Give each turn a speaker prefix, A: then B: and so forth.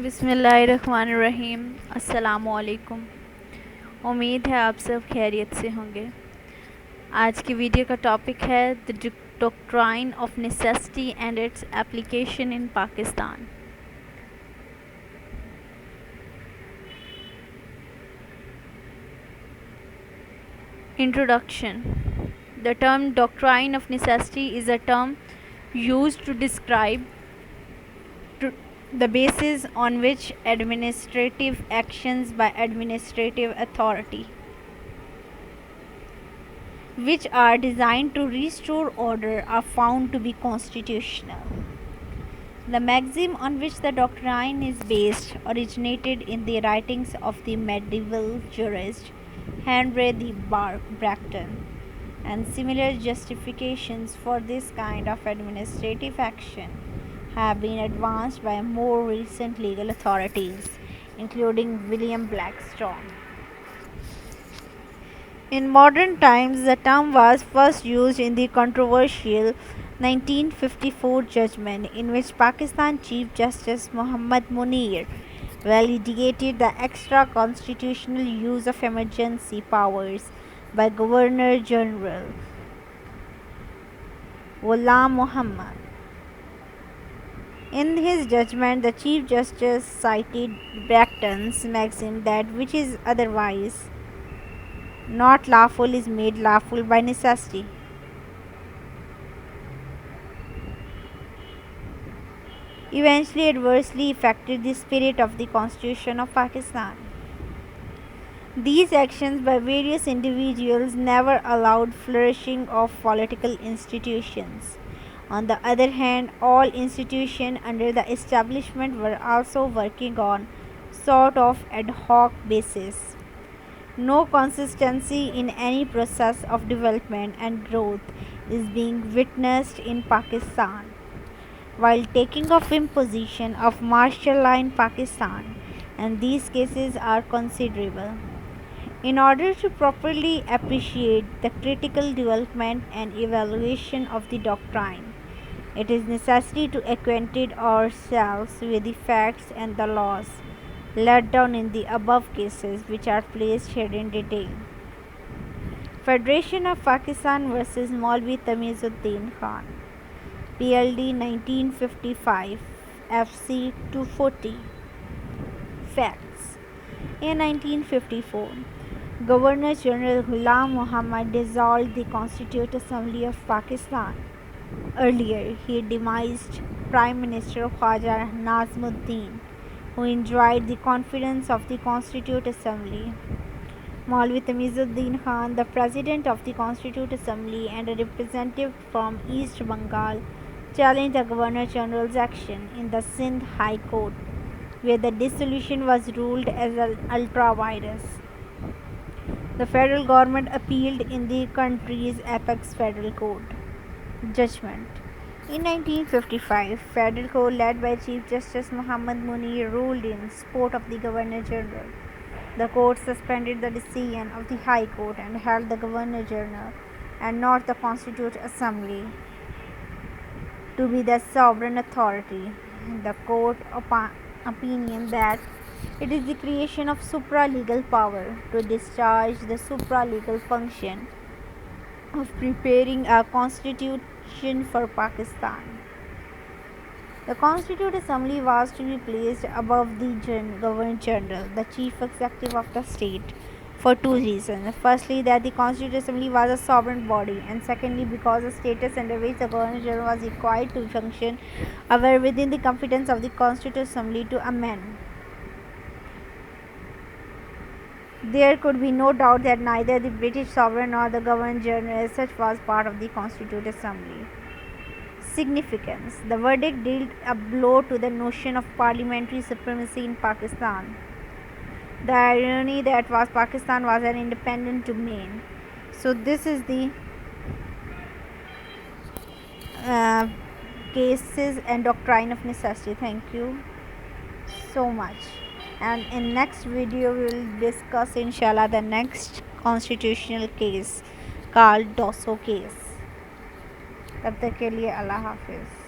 A: बिस्मिल्लाहिर्रहमानिर्रहीम। अस्सलामुअलैकुम। उम्मीद है आप सब खैरियत से होंगे। आज की वीडियो का टॉपिक है the doctrine of necessity and its application in Pakistan. Introduction. The term doctrine of necessity is a term used to describe the basis on which administrative actions by administrative authority, which are designed to restore order, are found to be constitutional. The maxim on which the doctrine is based originated in the writings of the medieval jurist Henry de Bracton, and similar justifications for this kind of administrative action have been advanced by more recent legal authorities, including William Blackstone. In modern times, the term was first used in the controversial 1954 judgment in which Pakistan Chief Justice Muhammad Munir validated the extra-constitutional use of emergency powers by Governor General Ghulam Muhammad. In his judgment, the Chief Justice cited Bracton's maxim that which is otherwise not lawful is made lawful by necessity. Eventually adversely affected the spirit of the Constitution of Pakistan. These actions by various individuals never allowed flourishing of political institutions. On the other hand, all institutions under the establishment were also working on sort of ad hoc basis. No consistency in any process of development and growth is being witnessed in Pakistan. While taking of imposition of martial law in Pakistan, and these cases are considerable. In order to properly appreciate the critical development and evaluation of the doctrine, it is necessary to acquaint ourselves with the facts and the laws laid down in the above cases, which are placed here in detail. Federation of Pakistan versus Maulvi Tamizuddin Khan, PLD 1955, FC 240. Facts. In 1954, Governor General Ghulam Muhammad dissolved the Constituent Assembly of Pakistan. Earlier, he demised Prime Minister Khwaja Nazimuddin, who enjoyed the confidence of the Constituent Assembly. Maulvi Tamizuddin Khan, the President of the Constituent Assembly and a representative from East Bengal, challenged the Governor General's action in the Sindh High Court, where the dissolution was ruled as an ultra vires. The federal government appealed in the country's apex federal court. Judgment. In 1955, Federal Court led by Chief Justice Muhammad Munir ruled in support of the Governor General. The court suspended the decision of the High Court and held the Governor General and not the Constituent Assembly to be the sovereign authority. The court opinion that it is the creation of supra-legal power to discharge the supra-legal function of preparing a constitution for Pakistan. The Constituent Assembly was to be placed above the Governor General, the Chief Executive of the state, for two reasons. Firstly, that the Constituent Assembly was a sovereign body, and secondly, because the status under which the Governor General was required to function were within the competence of the Constituent Assembly to amend. There could be no doubt that neither the British sovereign nor the Governor General as such was part of the Constituent Assembly. Significance. The verdict dealt a blow to the notion of parliamentary supremacy in Pakistan. The irony that was Pakistan was an independent domain. So this is the cases and doctrine of necessity. Thank you so much. And in next video we will discuss inshallah the next constitutional case called Dosso case. तब तक के लिए अल्लाह हाफिज़।